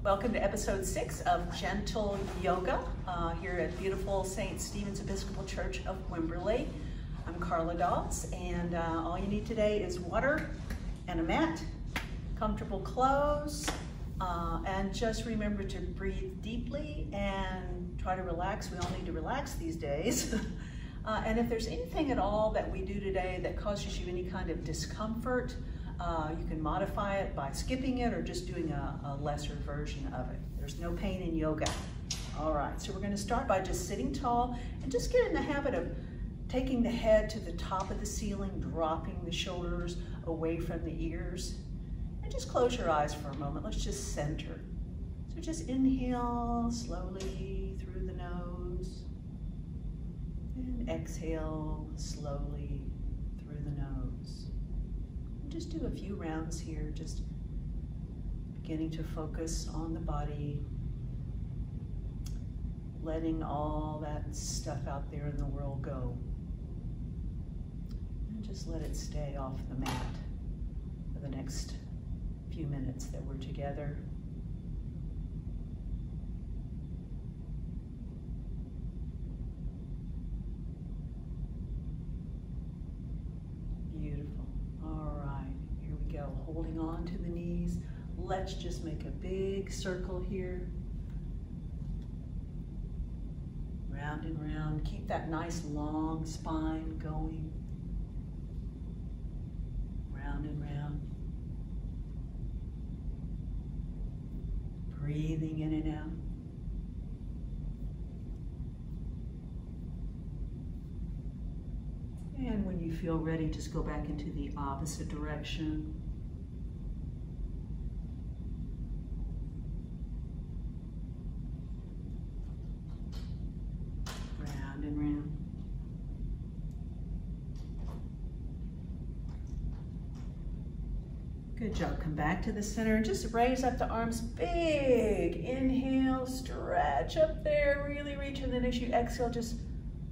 Welcome to episode 6 of Gentle Yoga here at beautiful St. Stephen's Episcopal Church of Wimberley. I'm Carla Daws, and all you need today is water and a mat, comfortable clothes, and just remember to breathe deeply and try to relax. We all need to relax these days. And if there's anything at all that we do today that causes you any kind of discomfort, you can modify it by skipping it or just doing a lesser version of it. There's no pain in yoga. All right, so we're going to start by just sitting tall and just get in the habit of taking the head to the top of the ceiling, dropping the shoulders away from the ears, and just close your eyes for a moment. Let's just center. So just inhale slowly through the nose and exhale slowly through the nose. Just do a few rounds here, just beginning to focus on the body, letting all that stuff out there in the world go. And just let it stay off the mat for the next few minutes that we're together. Beautiful. All right, here we go. Holding on to the knees. Let's just make a big circle here. Round and round. Keep that nice long spine going. Round and round. Breathing in and out. And when you feel ready, just go back into the opposite direction. Round and round. Good job. Come back to the center and just raise up the arms big. Inhale, stretch up there, really reach, and then as you exhale, just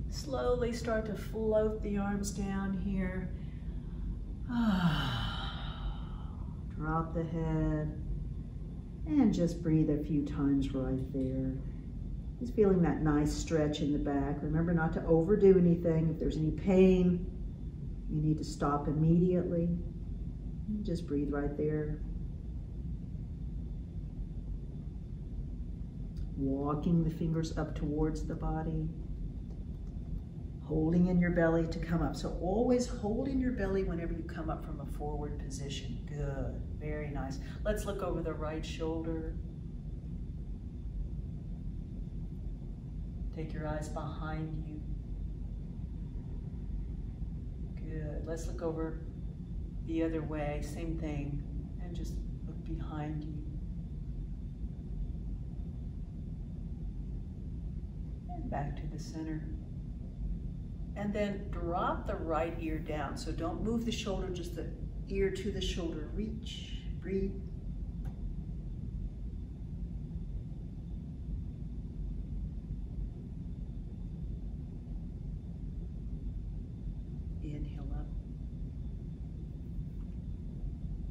slowly start to float the arms down here. Drop the head and just breathe a few times right there. Just feeling that nice stretch in the back. Remember not to overdo anything. If there's any pain, you need to stop immediately. Just breathe right there. Walking the fingers up towards the body. Holding in your belly to come up. So always hold in your belly whenever you come up from a forward position. Good, very nice. Let's look over the right shoulder. Take your eyes behind you. Good, let's look over the other way, same thing, and just look behind you. And back to the center. And then drop the right ear down. So don't move the shoulder, just the ear to the shoulder. Reach, breathe. Inhale up.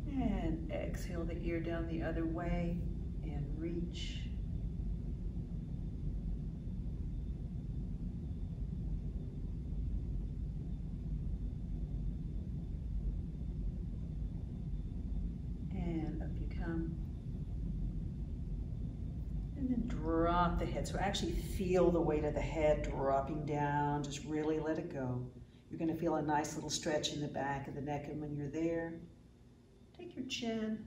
And exhale the ear down the other way and reach. And up you come. And then drop the head. So actually feel the weight of the head dropping down. Just really let it go. You're going to feel a nice little stretch in the back of the neck. And when you're there, take your chin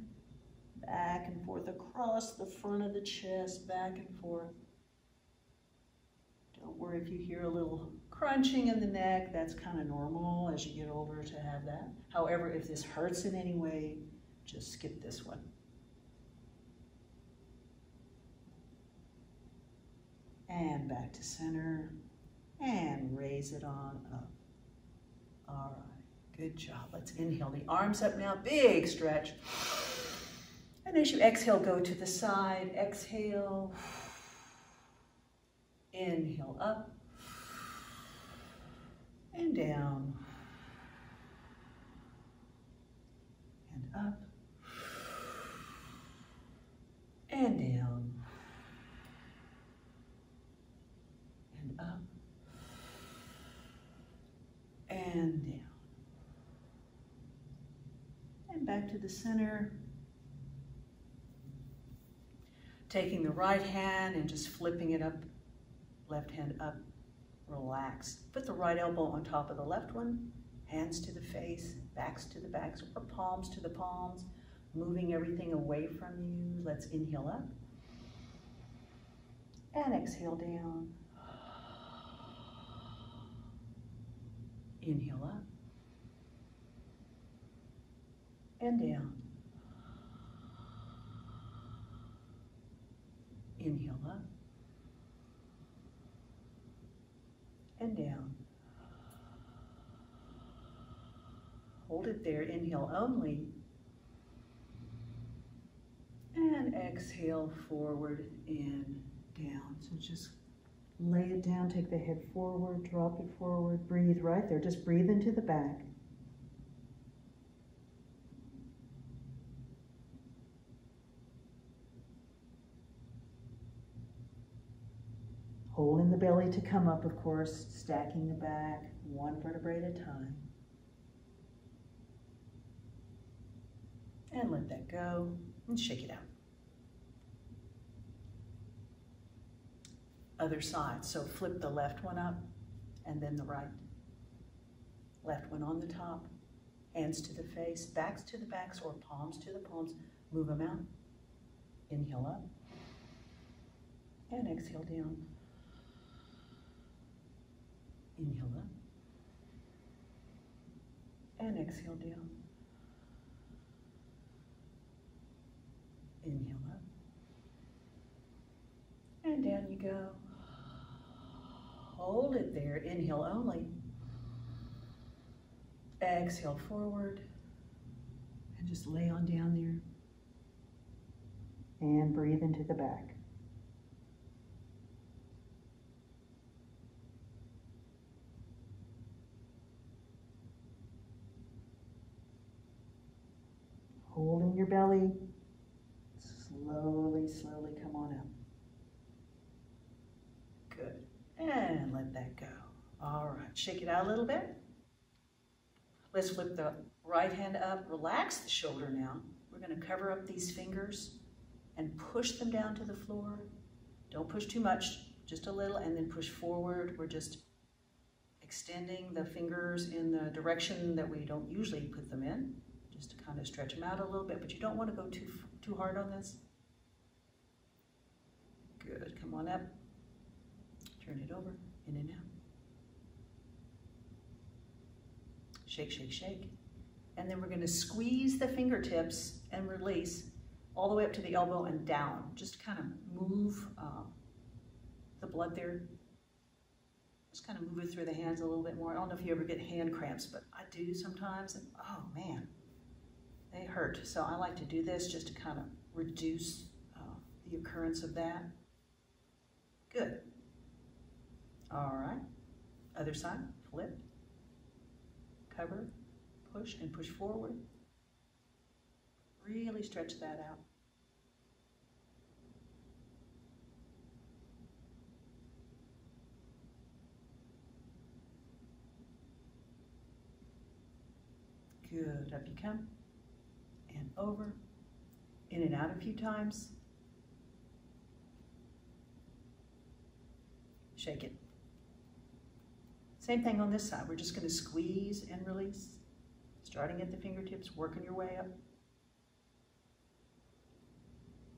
back and forth across the front of the chest, back and forth. Don't worry if you hear a little crunching in the neck. That's kind of normal as you get older to have that. However, if this hurts in any way, just skip this one. And back to center. And raise it on up. All right, good job. Let's inhale the arms up now, big stretch. And as you exhale, go to the side. Exhale. Inhale up. And down. And up. And down. And back to the center. Taking the right hand and just flipping it up, left hand up, relax. Put the right elbow on top of the left one, hands to the face, backs to the backs, or palms to the palms, moving everything away from you. Let's inhale up and exhale down. Inhale up and down. Inhale up and down. Hold it there, inhale only. And exhale forward and down. So just lay it down, take the head forward, drop it forward, breathe right there. Just breathe into the back. Holding the belly to come up, of course, stacking the back, one vertebrae at a time. And let that go and shake it out. Other side, so flip the left one up and then the right. Left one on the top, hands to the face, backs to the backs or palms to the palms. Move them out. Inhale up and exhale down. Inhale up and exhale down. Inhale up and down you go. Hold it there, inhale only. Exhale forward and just lay on down there. And breathe into the back. Holding your belly, slowly, slowly come on up. Good, and let that go. All right, shake it out a little bit. Let's flip the right hand up, relax the shoulder now. We're gonna cover up these fingers and push them down to the floor. Don't push too much, just a little, and then push forward. We're just extending the fingers in the direction that we don't usually put them in, just to kind of stretch them out a little bit, but you don't want to go too hard on this. Good, come on up. Turn it over, in and out. Shake, shake, shake. And then we're gonna squeeze the fingertips and release all the way up to the elbow and down. Just kind of move the blood there. Just kind of move it through the hands a little bit more. I don't know if you ever get hand cramps, but I do sometimes, and oh man, they hurt. So I like to do this just to kind of reduce the occurrence of that. Good. All right, other side, flip, cover, push, and push forward. Really stretch that out. Good, up you come, and over, in and out a few times. Shake it. Same thing on this side. We're just going to squeeze and release, starting at the fingertips, working your way up.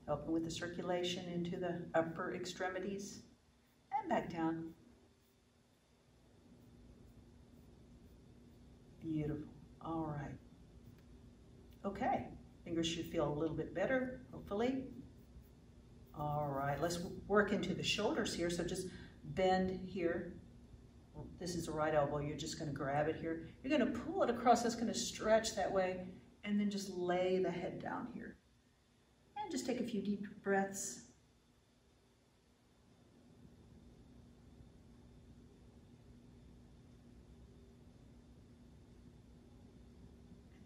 Helping with the circulation into the upper extremities and back down. Beautiful. All right. Okay. Fingers should feel a little bit better, hopefully. All right. Let's work into the shoulders here. So just bend here. This is the right elbow. You're just going to grab it here. You're going to pull it across. It's going to stretch that way. And then just lay the head down here. And just take a few deep breaths.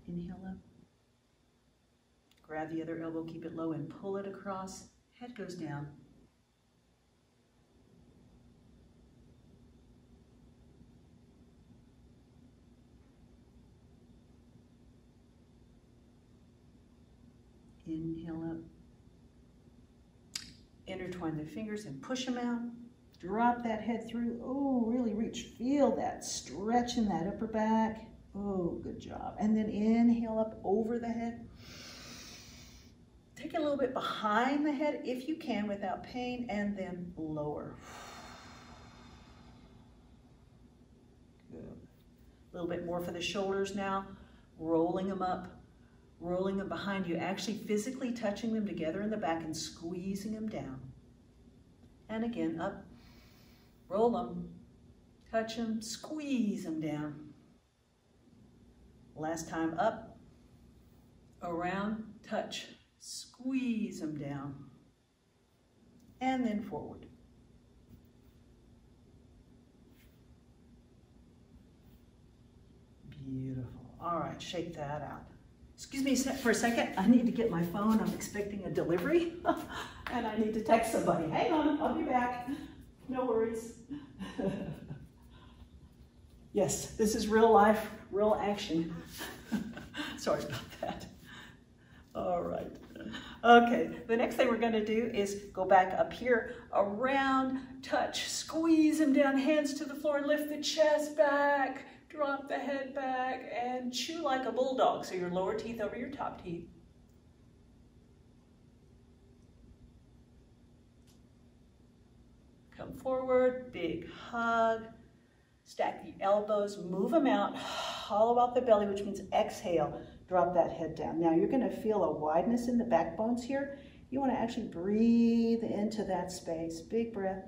Inhale up. Grab the other elbow, keep it low, and pull it across. Head goes down. Inhale up. Intertwine the fingers and push them out. Drop that head through. Oh, really reach. Feel that stretch in that upper back. Oh, good job. And then inhale up over the head. Take it a little bit behind the head if you can without pain, and then lower. Good. A little bit more for the shoulders now. Rolling them up, rolling them behind you, actually physically touching them together in the back and squeezing them down. And again, up, roll them, touch them, squeeze them down. Last time, up, around, touch, squeeze them down, and then forward. Beautiful. All right, shake that out. Excuse me for a second. I need to get my phone. I'm expecting a delivery, and I need to text somebody. Hang on, I'll be back. No worries. Yes, this is real life, real action. Sorry about that. All right. Okay, the next thing we're going to do is go back up here, around, touch, squeeze them down, hands to the floor, lift the chest back, drop the head back, and chew like a bulldog. So your lower teeth over your top teeth. Come forward, big hug. Stack the elbows, move them out, hollow out the belly, which means exhale. Drop that head down. Now you're going to feel a wideness in the backbones here. You want to actually breathe into that space. Big breath.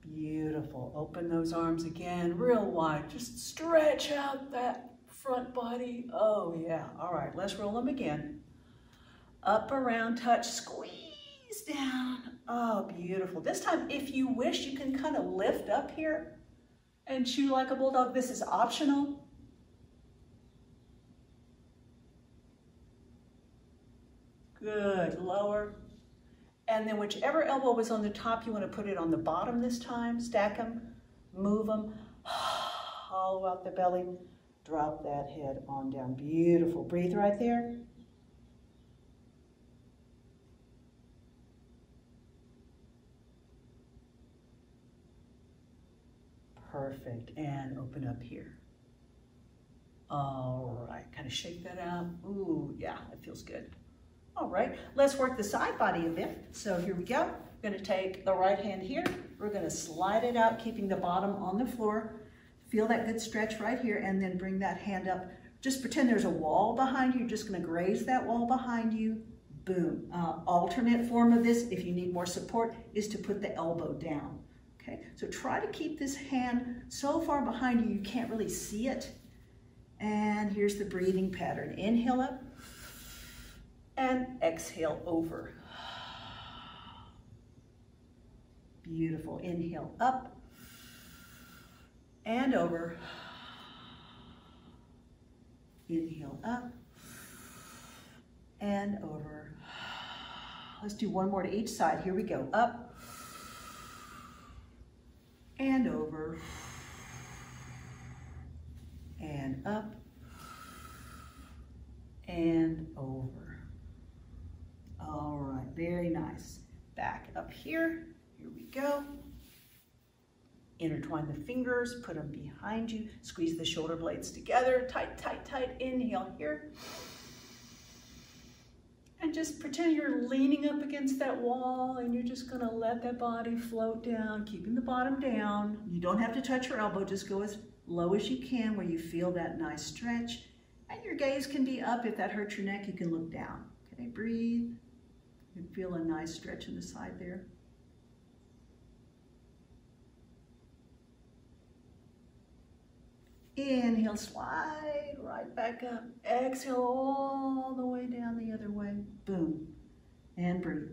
Beautiful. Open those arms again, real wide. Just stretch out that front body. Oh yeah. All right, let's roll them again. Up, around, touch, squeeze down. Oh, beautiful. This time, if you wish, you can kind of lift up here and chew like a bulldog. This is optional. Good, lower. And then whichever elbow was on the top, you want to put it on the bottom this time. Stack them, move them, hollow out the belly, drop that head on down. Beautiful. Breathe right there. Perfect, and open up here. All right, kind of shake that out. Ooh, yeah, that feels good. All right, let's work the side body a bit. So here we go. We're gonna take the right hand here. We're gonna slide it out, keeping the bottom on the floor. Feel that good stretch right here, and then bring that hand up. Just pretend there's a wall behind you. You're just gonna graze that wall behind you. Boom. Alternate form of this, if you need more support, is to put the elbow down. Okay, so try to keep this hand so far behind you, you can't really see it. And here's the breathing pattern. Inhale up and exhale over. Beautiful. Inhale up and over. Inhale up and over. Let's do one more to each side. Here we go. Up and over, and up, and over. All right, very nice. Back up here, here we go. Intertwine the fingers, put them behind you, squeeze the shoulder blades together, tight, tight, tight. Inhale here. And just pretend you're leaning up against that wall, and you're just gonna let that body float down, keeping the bottom down. You don't have to touch your elbow, just go as low as you can where you feel that nice stretch. And your gaze can be up. If that hurts your neck, you can look down. Okay, breathe. You feel a nice stretch in the side there. Inhale, slide right back up. Exhale all the way down the other way. Boom. And breathe.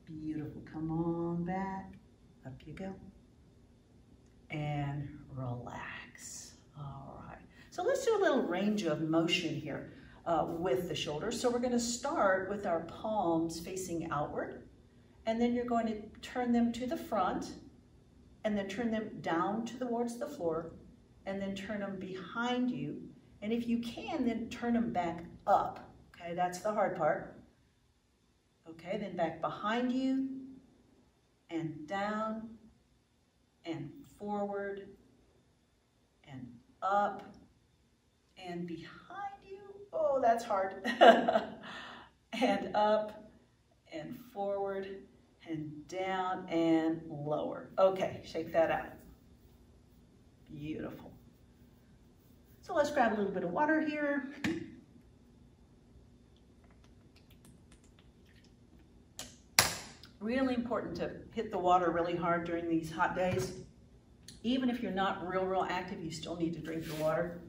Beautiful. Come on back. Up you go. And relax. All right. So let's do a little range of motion here. with the shoulders. So we're going to start with our palms facing outward, and then you're going to turn them to the front, and then turn them down towards the floor, and then turn them behind you. And if you can, then turn them back up. Okay, that's the hard part. Okay, then back behind you, and down, and forward, and up, and behind you. Oh, that's hard. And up, and forward, and down, and lower. Okay, shake that out. Beautiful. So let's grab a little bit of water here. Really important to hit the water really hard during these hot days. Even if you're not real active, you still need to drink your water.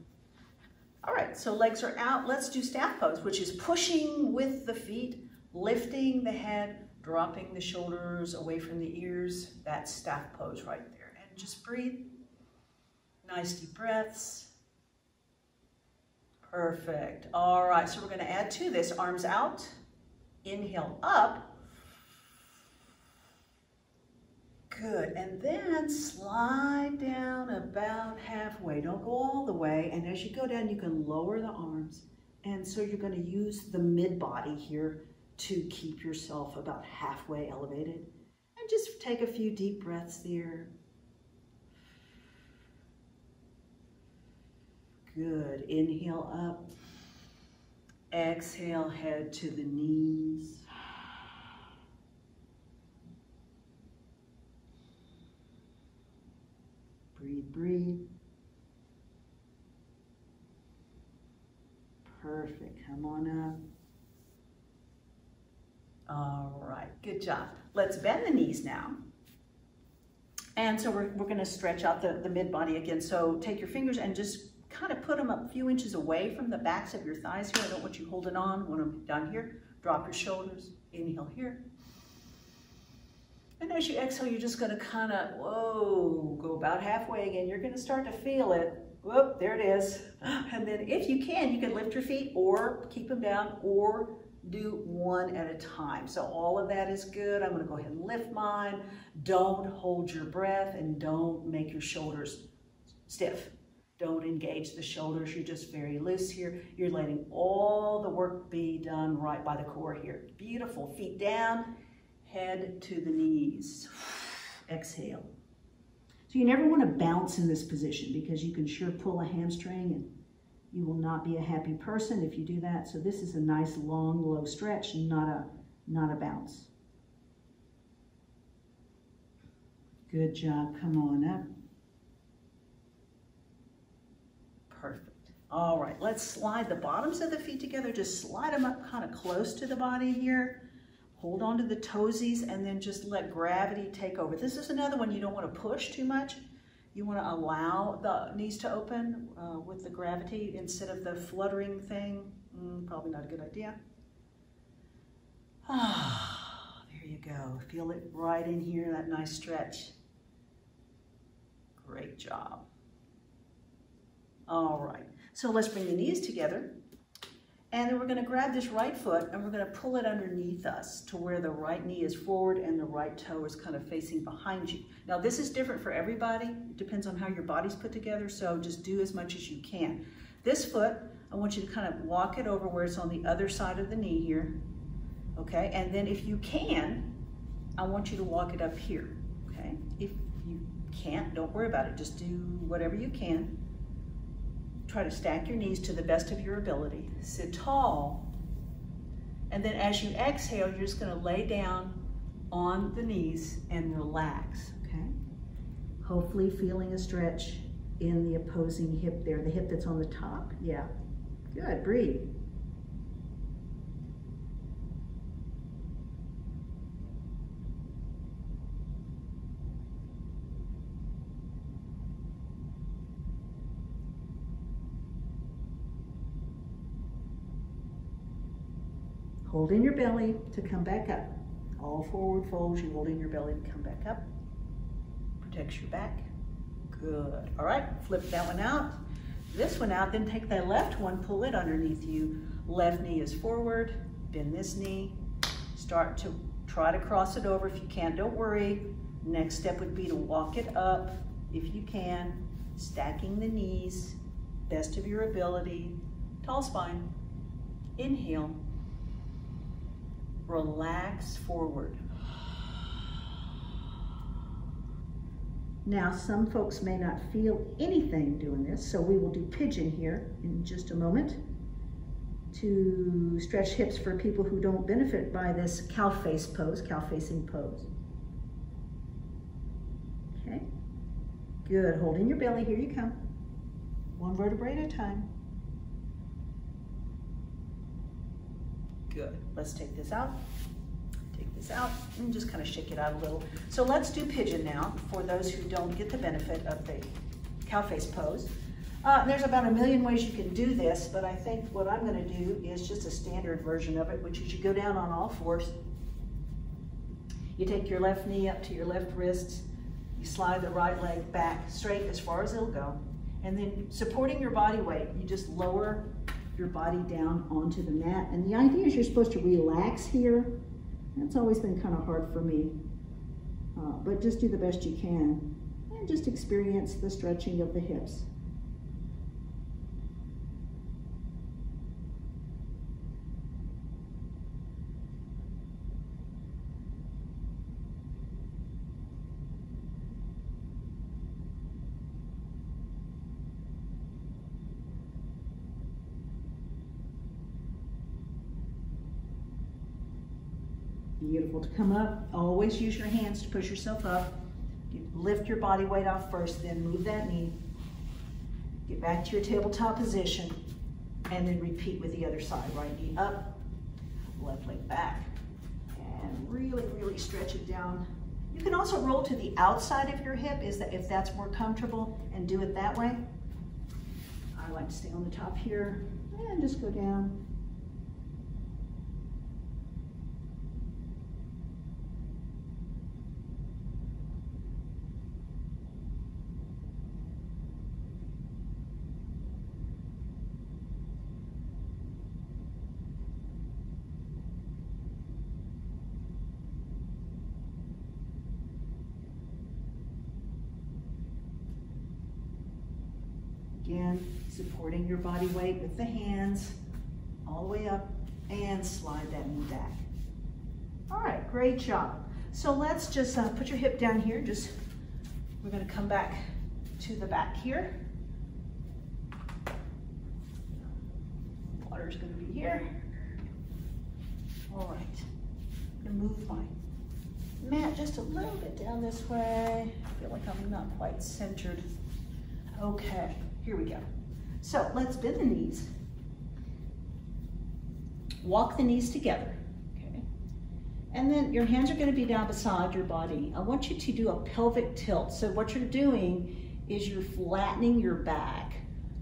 All right, so legs are out. Let's do staff pose, which is pushing with the feet, lifting the head, dropping the shoulders away from the ears. That's staff pose right there. And just breathe. Nice deep breaths. Perfect. All right, so we're going to add to this. Arms out. Inhale up. Good, and then slide down about halfway. Don't go all the way, and as you go down, you can lower the arms. And so you're going to use the mid-body here to keep yourself about halfway elevated. And just take a few deep breaths there. Good, inhale up. Exhale, head to the knees. Breathe, breathe. Perfect, come on up. All right, good job. Let's bend the knees now. And so we're gonna stretch out the mid-body again. So take your fingers and just kind of put them a few inches away from the backs of your thighs here. I don't want you holding on. I want them down here. Drop your shoulders, inhale here. And as you exhale, you're just gonna kind of, whoa, go about halfway again. You're gonna start to feel it. Whoop, there it is. And then if you can lift your feet or keep them down or do one at a time. So all of that is good. I'm gonna go ahead and lift mine. Don't hold your breath and don't make your shoulders stiff. Don't engage the shoulders. You're just very loose here. You're letting all the work be done right by the core here. Beautiful. Feet down. Head to the knees. Exhale. So you never want to bounce in this position because you can sure pull a hamstring and you will not be a happy person if you do that. So this is a nice long, low stretch, not a bounce. Good job. Come on up. Perfect. All right, let's slide the bottoms of the feet together. Just slide them up kind of close to the body here. Hold on to the toesies and then just let gravity take over. This is another one you don't want to push too much. You want to allow the knees to open with the gravity instead of the fluttering thing. Probably not a good idea. Ah, there you go. Feel it right in here, that nice stretch. Great job. All right, so let's bring the knees together. And then we're going to grab this right foot and we're going to pull it underneath us to where the right knee is forward and the right toe is kind of facing behind you. Now this is different for everybody. It depends on how your body's put together, so just do as much as you can. This foot, I want you to kind of walk it over where it's on the other side of the knee here. Okay, and then if you can, I want you to walk it up here. Okay, if you can't, don't worry about it. Just do whatever you can. Try to stack your knees to the best of your ability. Sit tall. And then as you exhale, you're just going to lay down on the knees and relax, okay? Hopefully feeling a stretch in the opposing hip there, the hip that's on the top. Yeah, good, breathe. Hold in your belly to come back up. All forward folds, you hold in your belly to come back up. Protects your back. Good. All right, flip that one out. This one out, then take that left one, pull it underneath you. Left knee is forward, bend this knee. Start to try to cross it over. If you can't, don't worry. Next step would be to walk it up if you can, stacking the knees, best of your ability. Tall spine. Inhale. Relax forward. Now, some folks may not feel anything doing this, so we will do pigeon here in just a moment to stretch hips for people who don't benefit by this cow face pose, cow facing pose. Okay, good. Holding your belly, here you come. One vertebrae at a time. Good. Let's take this out. Take this out and just kind of shake it out a little. So let's do pigeon now for those who don't get the benefit of the cow face pose. There's about a million ways you can do this, but I think what I'm going to do is just a standard version of it, which is you go down on all fours. You take your left knee up to your left wrist. You slide the right leg back straight as far as it'll go. And then supporting your body weight, you just lower your body down onto the mat. And the idea is you're supposed to relax here. That's always been kind of hard for me, but just do the best you can and just experience the stretching of the hips. Beautiful. To come up, always use your hands to push yourself up. You lift your body weight off first, then move that knee. Get back to your tabletop position, and then repeat with the other side. Right knee up, left leg back, and really, really stretch it down. You can also roll to the outside of your hip if that's more comfortable, and do it that way. I like to stay on the top here, and just go down. Again, supporting your body weight with the hands all the way up and slide that knee back. All right, great job. So let's just put your hip down here. We're gonna come back to the back here. Water's gonna be here. All right, I'm gonna move my mat just a little bit down this way. I feel like I'm not quite centered. Okay. Here we go. So let's bend the knees. Walk the knees together, okay? And then your hands are gonna be down beside your body. I want you to do a pelvic tilt. So what you're doing is you're flattening your back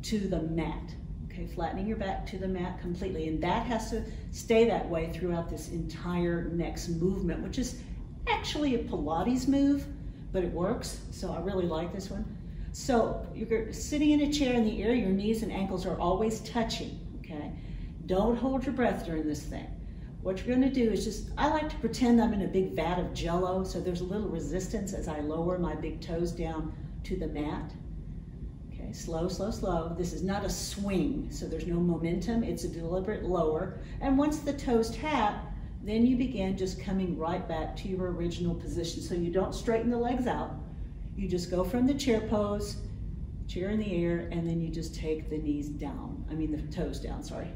to the mat, okay? Flattening your back to the mat completely. And that has to stay that way throughout this entire next movement, which is actually a Pilates move, but it works. So I really like this one. So you're sitting in a chair in the air, your knees and ankles are always touching, okay? Don't hold your breath during this thing. What you're gonna do is I like to pretend I'm in a big vat of Jell-O, so there's a little resistance as I lower my big toes down to the mat. Okay, slow, slow, slow. This is not a swing, so there's no momentum, it's a deliberate lower. And once the toes tap, then you begin just coming right back to your original position. So you don't straighten the legs out. You just go from the chair pose, chair in the air, and then you just take the knees down. The toes down, sorry.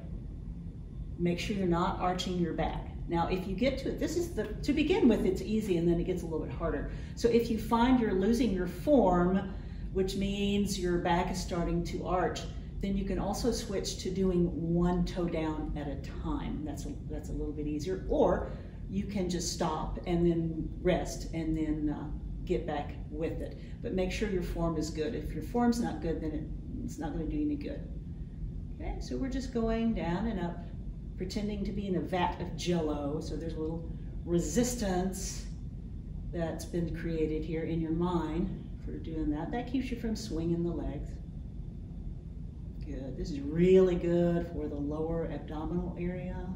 Make sure you're not arching your back. Now, if you get to it, to begin with, it's easy, and then it gets a little bit harder. So if you find you're losing your form, which means your back is starting to arch, then you can also switch to doing one toe down at a time. That's a little bit easier. Or you can just stop and then rest and then get back with it. But make sure your form is good. If your form's not good, then it's not going to do any good. Okay, so we're just going down and up, pretending to be in a vat of Jell-O. So there's a little resistance that's been created here in your mind for doing that. That keeps you from swinging the legs. Good. This is really good for the lower abdominal area.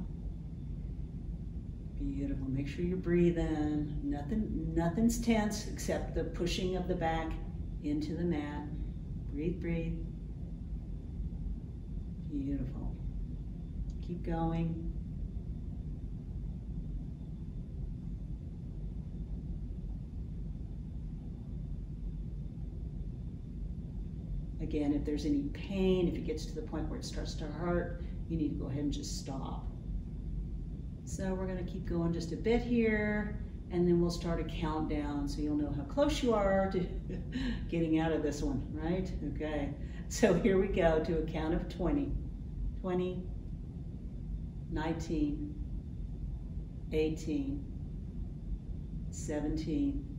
Beautiful. Make sure you're breathing. Nothing's tense except the pushing of the back into the mat. Breathe, breathe. Beautiful. Keep going. Again, if there's any pain, if it gets to the point where it starts to hurt, you need to go ahead and just stop. So we're going to keep going just a bit here, and then we'll start a countdown so you'll know how close you are to getting out of this one, right? Okay, so here we go to a count of 20. 20, 19, 18, 17,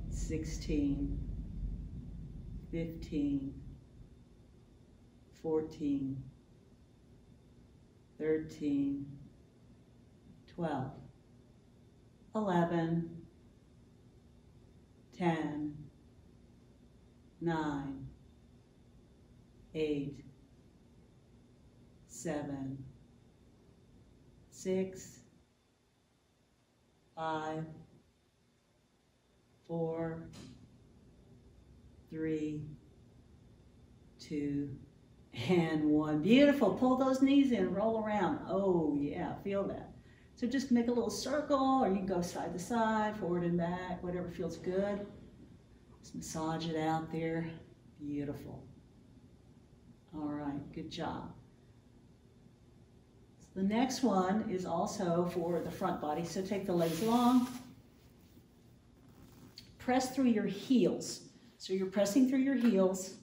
16, 15, 14, 13, 12, 11, 10, 9, 8, 7, 6, 5, 4, 3, 2, and 1. Beautiful. Pull those knees in, roll around. Oh yeah, feel that. So just make a little circle, or you can go side to side, forward and back, whatever feels good. Just massage it out there. Beautiful. All right, good job. So the next one is also for the front body. So take the legs long. Press through your heels. So you're pressing through your heels.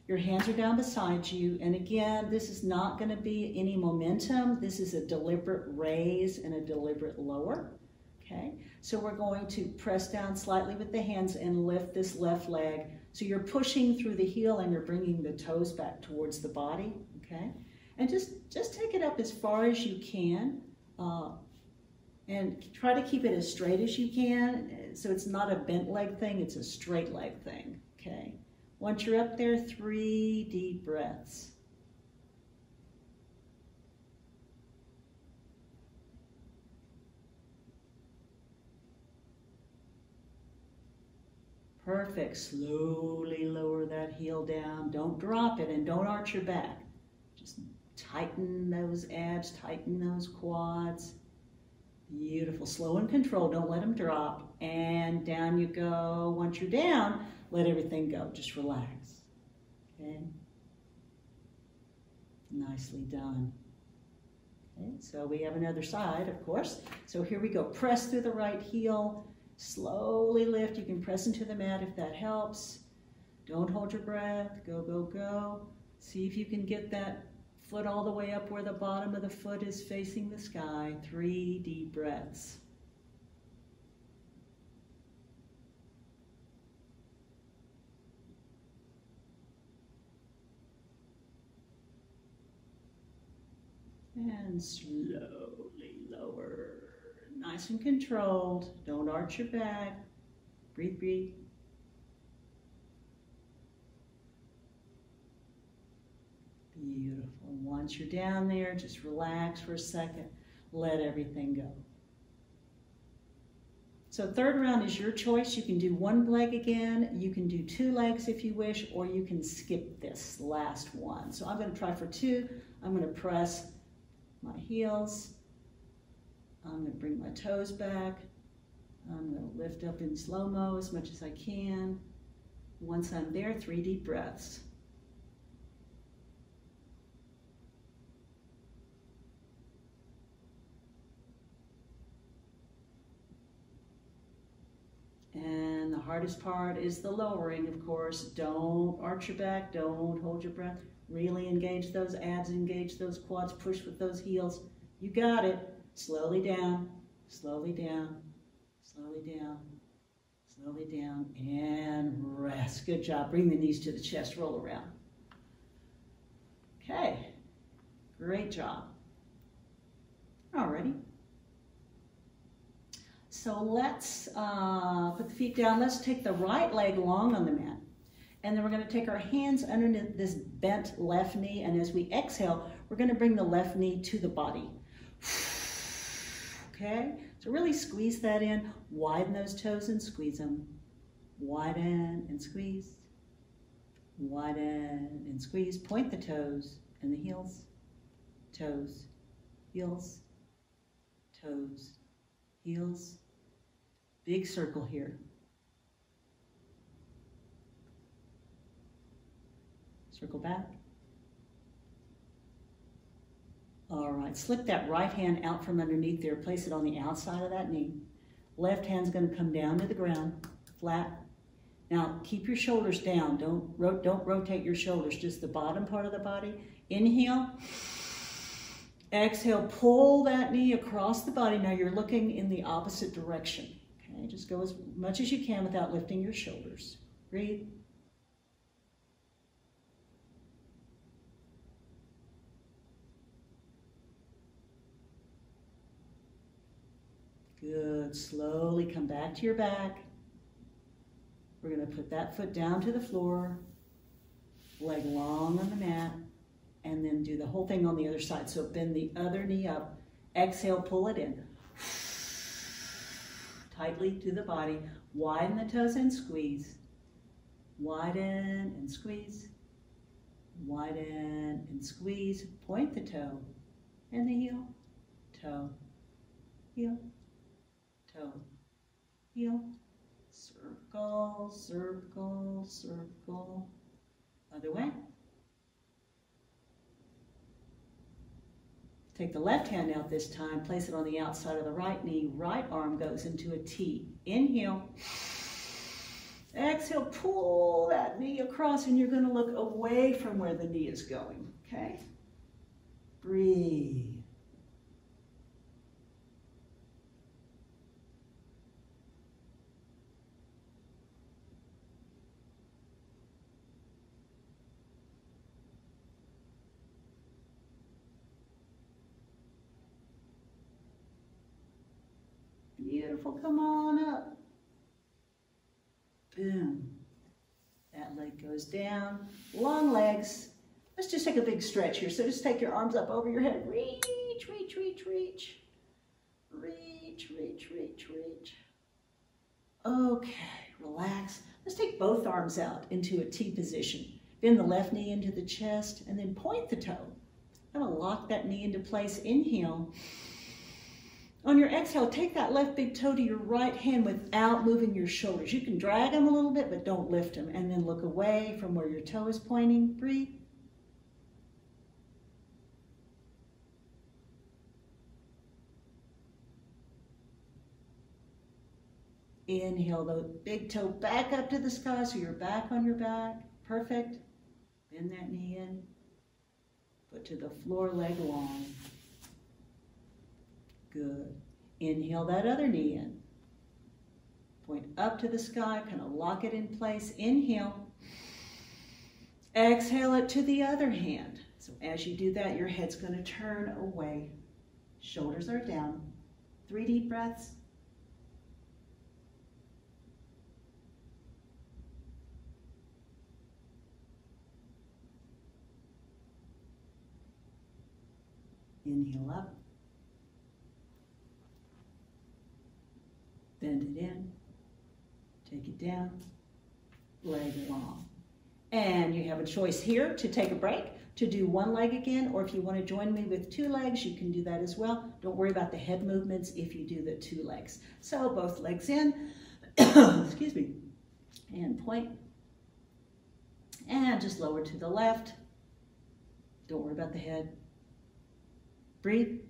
Your hands are down beside you. And again, this is not going to be any momentum. This is a deliberate raise and a deliberate lower. Okay, so we're going to press down slightly with the hands and lift this left leg. So you're pushing through the heel and you're bringing the toes back towards the body. Okay, and just take it up as far as you can. And try to keep it as straight as you can. So it's not a bent leg thing, it's a straight leg thing. Okay. Once you're up there, 3 deep breaths. Perfect. Slowly lower that heel down. Don't drop it and don't arch your back. Just tighten those abs, tighten those quads. Beautiful. Slow and controlled. Don't let them drop. And down you go. Once you're down, let everything go. Just relax. Okay? Nicely done. Okay, so we have another side, of course. So here we go. Press through the right heel. Slowly lift. You can press into the mat if that helps. Don't hold your breath. Go, go, go. See if you can get that foot all the way up where the bottom of the foot is facing the sky. 3 deep breaths. And slowly lower. Nice and controlled. Don't arch your back. Breathe, breathe. Beautiful. Once you're down there, just relax for a second. Let everything go. So third round is your choice. You can do one leg again. You can do 2 legs if you wish, or you can skip this last one. So I'm going to try for 2. I'm going to press my heels. I'm going to bring my toes back. I'm going to lift up in slow-mo as much as I can. Once I'm there, 3 deep breaths. And the hardest part is the lowering, of course. Don't arch your back, don't hold your breath. Really engage those abs, engage those quads, push with those heels. You got it. Slowly down, slowly down, slowly down, slowly down, and rest. Good job. Bring the knees to the chest, roll around. Okay, great job. Alrighty. So let's put the feet down. Let's take the right leg long on the mat. And then we're going to take our hands underneath this bent left knee, and as we exhale, we're going to bring the left knee to the body. Okay, so really squeeze that in, widen those toes and squeeze them. Widen and squeeze, widen and squeeze. Point the toes and the heels, toes, heels, toes, heels. Big circle here. Circle back. All right, slip that right hand out from underneath there. Place it on the outside of that knee. Left hand's going to come down to the ground, flat. Now, keep your shoulders down. Don't rotate your shoulders, just the bottom part of the body. Inhale. Exhale, pull that knee across the body. Now you're looking in the opposite direction. Okay, just go as much as you can without lifting your shoulders. Breathe. Good. Slowly come back to your back. We're going to put that foot down to the floor, leg long on the mat, and then do the whole thing on the other side. So bend the other knee up. Exhale, pull it in. Tightly to the body. Widen the toes and squeeze. Widen and squeeze. Widen and squeeze. Point the toe and the heel. Toe, heel, toe, heel. Circle, circle, circle. Other way. Take the left hand out this time, place it on the outside of the right knee. Right arm goes into a T. Inhale. Exhale, pull that knee across, and you're going to look away from where the knee is going, okay? Breathe. Beautiful, come on up. Boom. That leg goes down. Long legs. Let's just take a big stretch here. So just take your arms up over your head. Reach, reach, reach, reach. Reach, reach, reach, reach. Okay, relax. Let's take both arms out into a T position. Bend the left knee into the chest and then point the toe. I'm gonna lock that knee into place. Inhale. On your exhale, take that left big toe to your right hand without moving your shoulders. You can drag them a little bit, but don't lift them. And then look away from where your toe is pointing. Breathe. Inhale the big toe back up to the sky so you're back on your back. Perfect. Bend that knee in. Foot to the floor, leg long. Good. Inhale that other knee in. Point up to the sky, kind of lock it in place. Inhale. Exhale it to the other hand. So as you do that, your head's going to turn away. Shoulders are down. 3 deep breaths. Inhale up. Bend it in, take it down, leg long. And you have a choice here to take a break, to do one leg again, or if you want to join me with 2 legs, you can do that as well. Don't worry about the head movements if you do the 2 legs. So both legs in, excuse me, and point, and just lower to the left. Don't worry about the head. Breathe.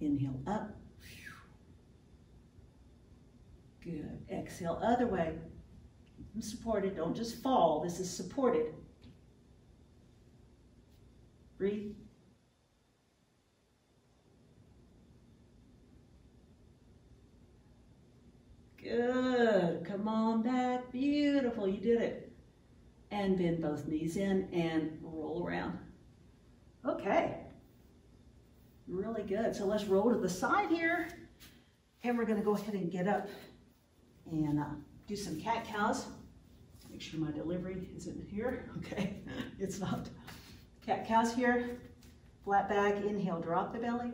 Inhale up. Good. Exhale other way. Keep them supported. Don't just fall. This is supported. Breathe. Good. Come on back. Beautiful. You did it. And bend both knees in and roll around. Okay. Really good. So let's roll to the side here. And we're gonna go ahead and get up and do some cat-cows. Make sure my delivery isn't here. Okay, it's not. Cat-cows here. Flat back, inhale, drop the belly.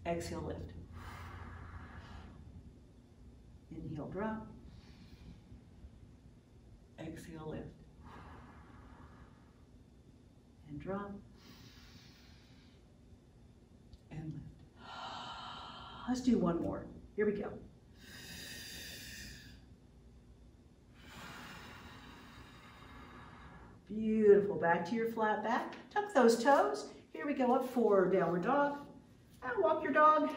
Exhale, lift. Inhale, drop. Exhale, lift. And drop. And lift. Let's do one more. Here we go. Beautiful. Back to your flat back. Tuck those toes. Here we go up for downward dog. And walk your dog.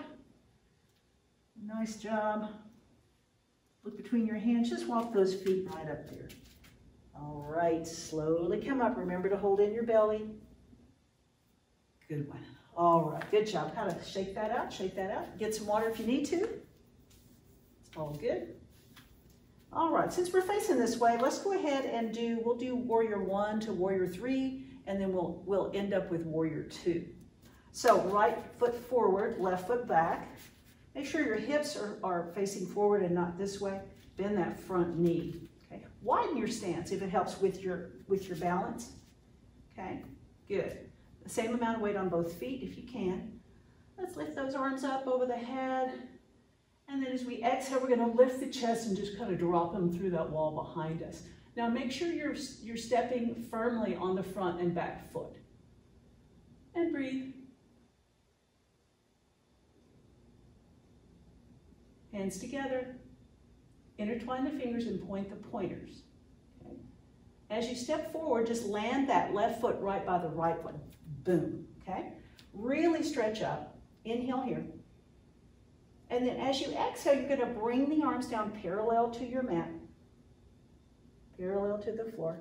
Nice job. Look between your hands. Just walk those feet right up there. All right. Slowly come up. Remember to hold in your belly. Good one. All right. Good job. Kind of shake that out. Shake that out. Get some water if you need to. It's all good. All right. Since we're facing this way, let's go ahead and we'll do warrior 1 to warrior 3, and then we'll end up with warrior 2. So right foot forward, left foot back. Make sure your hips are facing forward and not this way. Bend that front knee. Okay. Widen your stance if it helps with your balance. Okay. Good. The same amount of weight on both feet if you can. Let's lift those arms up over the head. And then as we exhale, we're going to lift the chest and just kind of drop them through that wall behind us. Now make sure you're stepping firmly on the front and back foot. And breathe. Hands together. Intertwine the fingers and point the pointers. Okay. As you step forward, just land that left foot right by the right one. Boom. Okay. Really stretch up. Inhale here. And then as you exhale, you're going to bring the arms down parallel to your mat. Parallel to the floor.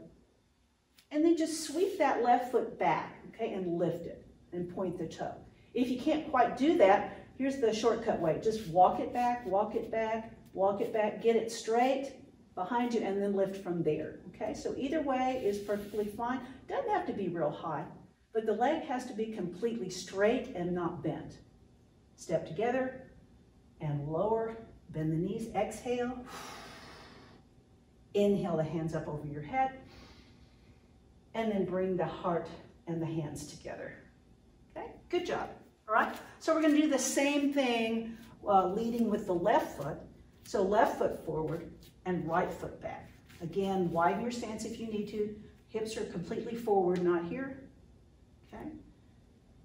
And then just sweep that left foot back, okay, and lift it and point the toe. If you can't quite do that, here's the shortcut way. Just walk it back, walk it back, walk it back, get it straight behind you, and then lift from there, okay? So either way is perfectly fine. Doesn't have to be real high, but the leg has to be completely straight and not bent. Step together and lower, bend the knees, exhale. Inhale the hands up over your head, and then bring the heart and the hands together. Okay, good job. All right, so we're going to do the same thing leading with the left foot. So left foot forward and right foot back. Again, widen your stance if you need to. Hips are completely forward, not here. Okay,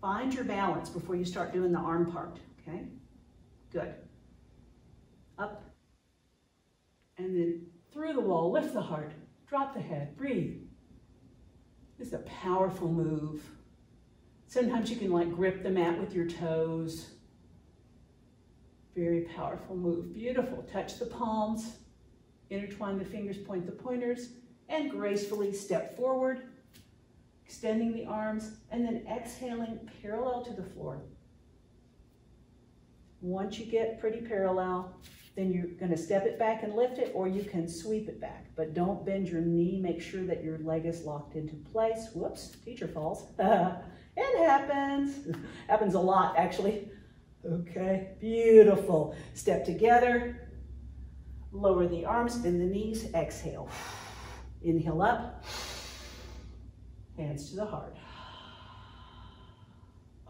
find your balance before you start doing the arm part. Okay, good. Up, and then through the wall, lift the heart, drop the head, breathe. This is a powerful move. Sometimes you can like grip the mat with your toes. Very powerful move. Beautiful. Touch the palms, intertwine the fingers, point the pointers, and gracefully step forward, extending the arms, and then exhaling parallel to the floor. Once you get pretty parallel, then you're going to step it back and lift it, or you can sweep it back. But don't bend your knee. Make sure that your leg is locked into place. Whoops, teacher falls. It happens. Happens a lot, actually. Okay, beautiful. Step together. Lower the arms, bend the knees, exhale. Inhale up. Hands to the heart.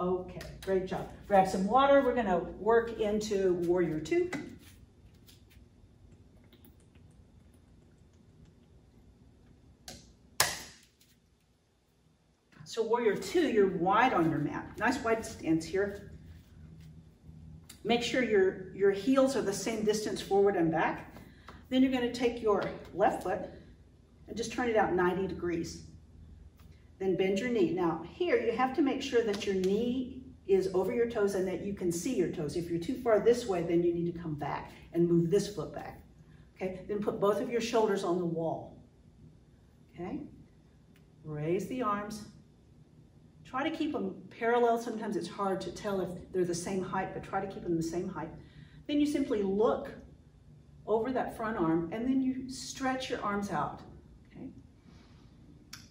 Okay, great job. Grab some water. We're going to work into warrior 2. So warrior 2, you're wide on your mat. Nice wide stance here. Make sure your heels are the same distance forward and back. Then you're going to take your left foot and just turn it out 90 degrees. Then bend your knee. Now here you have to make sure that your knee is over your toes and that you can see your toes. If you're too far this way, then you need to come back and move this foot back. Okay, then put both of your shoulders on the wall. Okay, raise the arms. Try to keep them parallel. Sometimes it's hard to tell if they're the same height, but try to keep them the same height. Then you simply look over that front arm and then you stretch your arms out. Okay?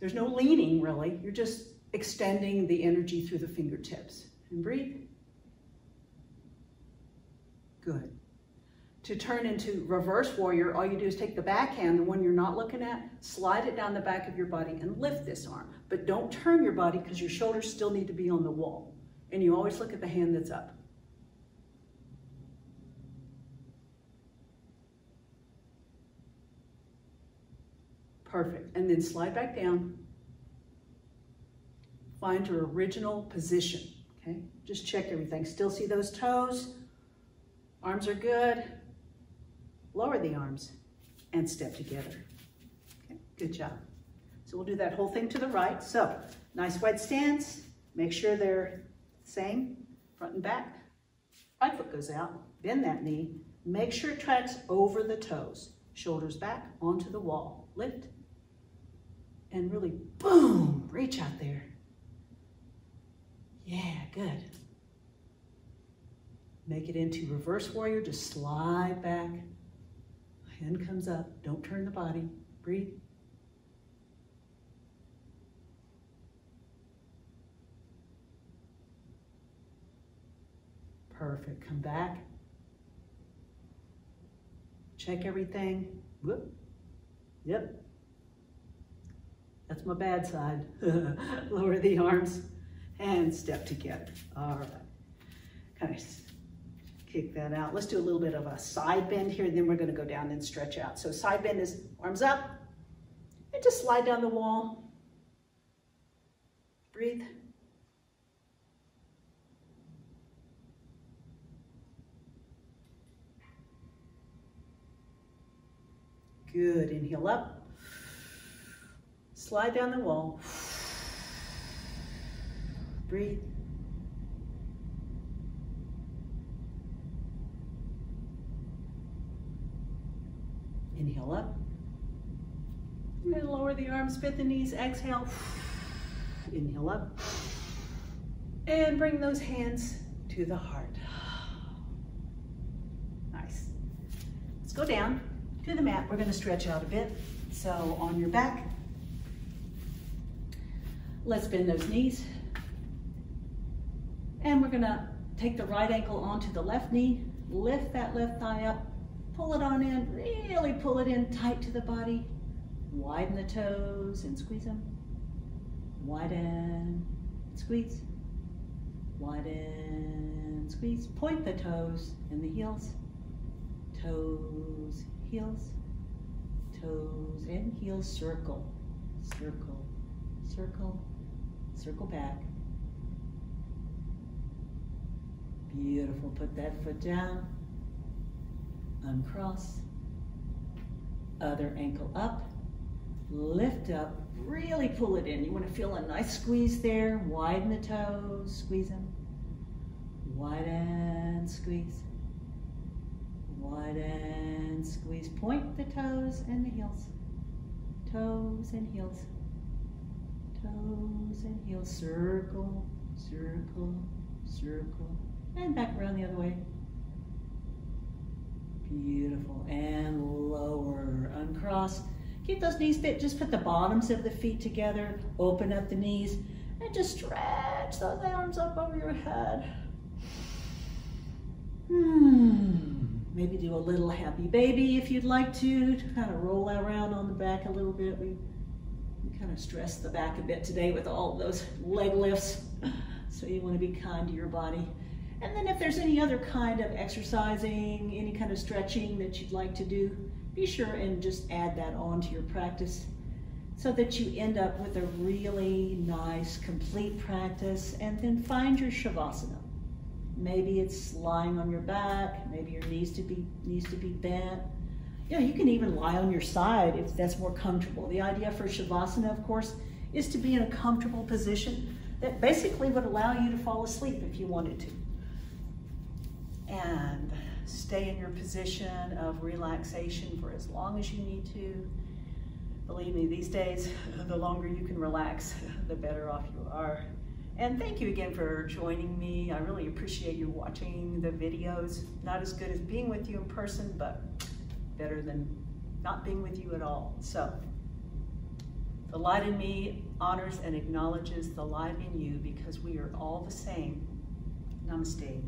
There's no leaning really. You're just extending the energy through the fingertips. And breathe. Good. To turn into reverse warrior, all you do is take the back hand, the one you're not looking at, slide it down the back of your body and lift this arm. But don't turn your body because your shoulders still need to be on the wall. And you always look at the hand that's up. Perfect. And then slide back down. Find your original position. Okay? Just check everything. Still see those toes? Arms are good. Lower the arms and step together. Okay, good job. So we'll do that whole thing to the right. So, nice wide stance. Make sure they're same, front and back. Right foot goes out. Bend that knee. Make sure it tracks over the toes. Shoulders back onto the wall. Lift. And really, boom, reach out there. Yeah, good. Make it into reverse warrior. Just slide back. Hand comes up. Don't turn the body. Breathe. Perfect. Come back. Check everything. Whoop. Yep. That's my bad side. Lower the arms and step together. All right. Kind of kick that out. Let's do a little bit of a side bend here, and then we're going to go down and stretch out. So side bend is arms up, and just slide down the wall. Breathe. Good. Inhale up. Slide down the wall. Breathe. Inhale up. And then lower the arms, bend the knees, exhale. Inhale up. And bring those hands to the heart. Nice. Let's go down to the mat. We're going to stretch out a bit. So on your back, let's bend those knees. And we're going to take the right ankle onto the left knee, lift that left thigh up, pull it on in, really pull it in tight to the body. Widen the toes and squeeze them. Widen, squeeze. Widen, squeeze. Point the toes and the heels. Toes, heels. Toes and heels, circle. Circle, circle, circle back. Beautiful. Put that foot down. Uncross. Other ankle up. Lift up. Really pull it in. You want to feel a nice squeeze there. Widen the toes. Squeeze them. Widen, squeeze. Widen, squeeze. Point the toes and the heels. Toes and heels. Toes and heels. Circle, circle, circle. And back around the other way. Beautiful. And lower. Uncross. Keep those knees fit. Just put the bottoms of the feet together. Open up the knees. And just stretch those arms up over your head. Maybe do a little happy baby if you'd like to kind of roll around on the back a little bit. We kind of stressed the back a bit today with all of those leg lifts. So you want to be kind to your body. And then if there's any other kind of exercising, any kind of stretching that you'd like to do, be sure and just add that on to your practice so that you end up with a really nice, complete practice. And then find your Shavasana. Maybe it's lying on your back, maybe your knees needs to be bent. You know, you can even lie on your side if that's more comfortable. The idea for Shavasana, of course, is to be in a comfortable position that basically would allow you to fall asleep if you wanted to. And stay in your position of relaxation for as long as you need to. Believe me, these days, the longer you can relax, the better off you are. And thank you again for joining me. I really appreciate you watching the videos. Not as good as being with you in person, but better than not being with you at all. So The light in me honors and acknowledges the light in you because we are all the same. Namaste.